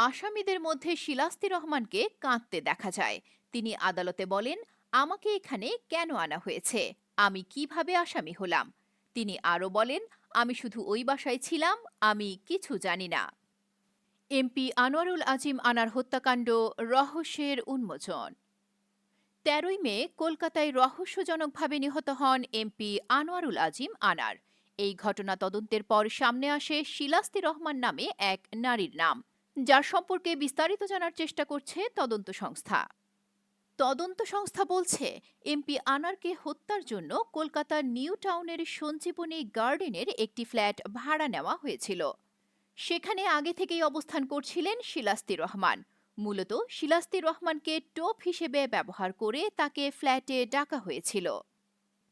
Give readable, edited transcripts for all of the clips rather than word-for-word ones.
আসামিদের মধ্যে শিলাস্তি রহমানকে কাঁদতে দেখা যায়। তিনি আদালতে বলেন, আমাকে এখানে কেন আনা হয়েছে, আমি কিভাবে আসামি হলাম। তিনি আরও বলেন, আমি শুধু ওই বাসায় ছিলাম, আমি কিছু জানি না। এমপি আনোয়ারুল আজিম আনার হত্যাকাণ্ড রহস্যের উন্মোচন। ১৩ই মে কলকাতায় রহস্যজনকভাবে নিহত হন এমপি আনোয়ারুল আজিম আনার। এই ঘটনা তদন্তের পর সামনে আসে শিলাস্তি রহমান নামে এক নারীর নাম, যার সম্পর্কে বিস্তারিত জানার চেষ্টা করছে তদন্ত সংস্থা। তদন্ত সংস্থা বলছে, এমপি আনারকে হত্যার জন্য কলকাতার নিউ টাউনের সঞ্জীবনী গার্ডেনের একটি ফ্ল্যাট ভাড়া নেওয়া হয়েছিল। সেখানে আগে থেকেই অবস্থান করছিলেন শিলাস্তি রহমান। মূলত শিলাস্তি রহমানকে টোপ হিসেবে ব্যবহার করে তাকে ফ্ল্যাটে ডাকা হয়েছিল।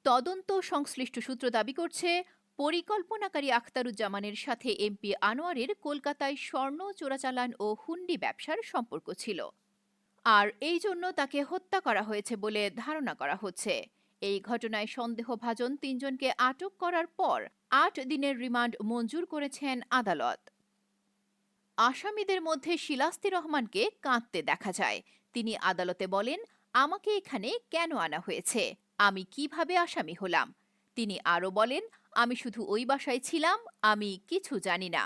তদন্ত সংশ্লিষ্ট সূত্র দাবি করছে, পরিকল্পনাকারী আখতারুজ্জামানের সাথে এমপি আনোয়ারের কলকাতায় স্বর্ণ চোরাচালান ও হুন্ডি ব্যবসার সম্পর্ক ছিল, আর এই জন্য তাকে হত্যা করা হয়েছে বলে ধারণা করা হচ্ছে। এই ঘটনায় সন্দেহভাজন তিনজনকে আটক করার পর ৮ দিনের রিমান্ড মঞ্জুর করেছেন আদালত। আসামিদের মধ্যে শিলাস্তি রহমানকে কাঁদতে দেখা যায়। তিনি আদালতে বলেন, আমাকে এখানে কেন আনা হয়েছে, আমি কিভাবে আসামি হলাম। তিনি আরও বলেন, আমি শুধু ওই বাসায় ছিলাম, আমি কিছু জানি না।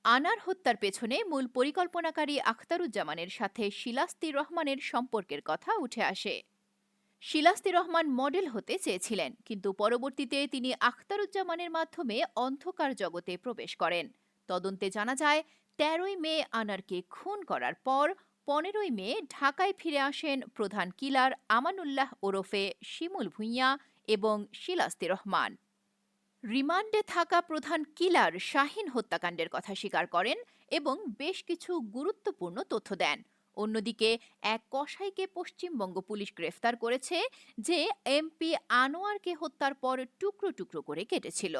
আনার হত্যার পেছনে মূল পরিকল্পনাকারী আখতারুজ্জামানের সাথে শিলাস্তি রহমানের সম্পর্কের কথা উঠে আসে। শিলাস্তি রহমান মডেল হতে চেয়েছিলেন, কিন্তু পরবর্তীতে তিনি আখতারুজ্জামানের মাধ্যমে অন্ধকার জগতে প্রবেশ করেন। তদন্তে জানা যায়, ১৩ই মে আনারকে খুন করার পর ১৫ই মে ঢাকায় ফিরে আসেন প্রধান কিলার আমানুল্লাহ ওরফে শিমুল ভূঁইয়া এবং শিলাস্তি রহমান। রিমান্ডে থাকা প্রধান কিলার শাহীন হত্যাকাণ্ডের কথা স্বীকার করেন এবং বেশ কিছু গুরুত্বপূর্ণ তথ্য দেন। অন্যদিকে এক কসাইকে পশ্চিমবঙ্গ পুলিশ গ্রেফতার করেছে, যে এমপি আনোয়ারকে হত্যার পর টুকরো টুকরো করে কেটেছিল।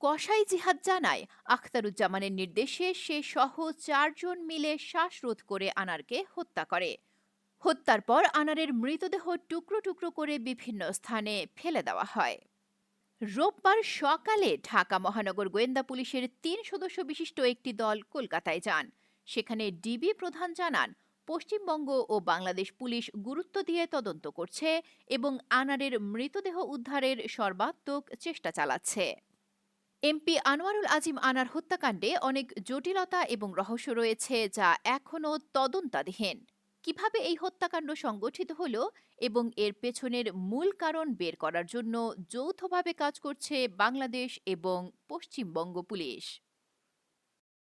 কসাই জিহাদ জানায়, আখতারুজ্জামানের নির্দেশে সে সহ ৪ জন মিলে শ্বাসরোধ করে আনারকে হত্যা করে। হত্যার পর আনারের মৃতদেহ টুকরো টুকরো করে বিভিন্ন স্থানে ফেলে দেওয়া হয়। রোববার সকালে ঢাকা মহানগর গোয়েন্দা পুলিশের ৩ সদস্য বিশিষ্ট একটি দল কলকাতায় যান। সেখানে ডিবি প্রধান জানান, পশ্চিমবঙ্গ ও বাংলাদেশ পুলিশ গুরুত্ব দিয়ে তদন্ত করছে এবং আনারের মৃতদেহ উদ্ধারের সর্বাত্মক চেষ্টা চালাচ্ছে। এমপি আনোয়ারুল আজিম আনার হত্যাকাণ্ডে অনেক জটিলতা এবং রহস্য রয়েছে, যা এখনও তদন্তাধীন। কিভাবে এই হত্যাকাণ্ড সংগঠিত হলো এবং এর পেছনের মূল কারণ বের করার জন্য যৌথভাবে কাজ করছে বাংলাদেশ এবং পশ্চিমবঙ্গ পুলিশ।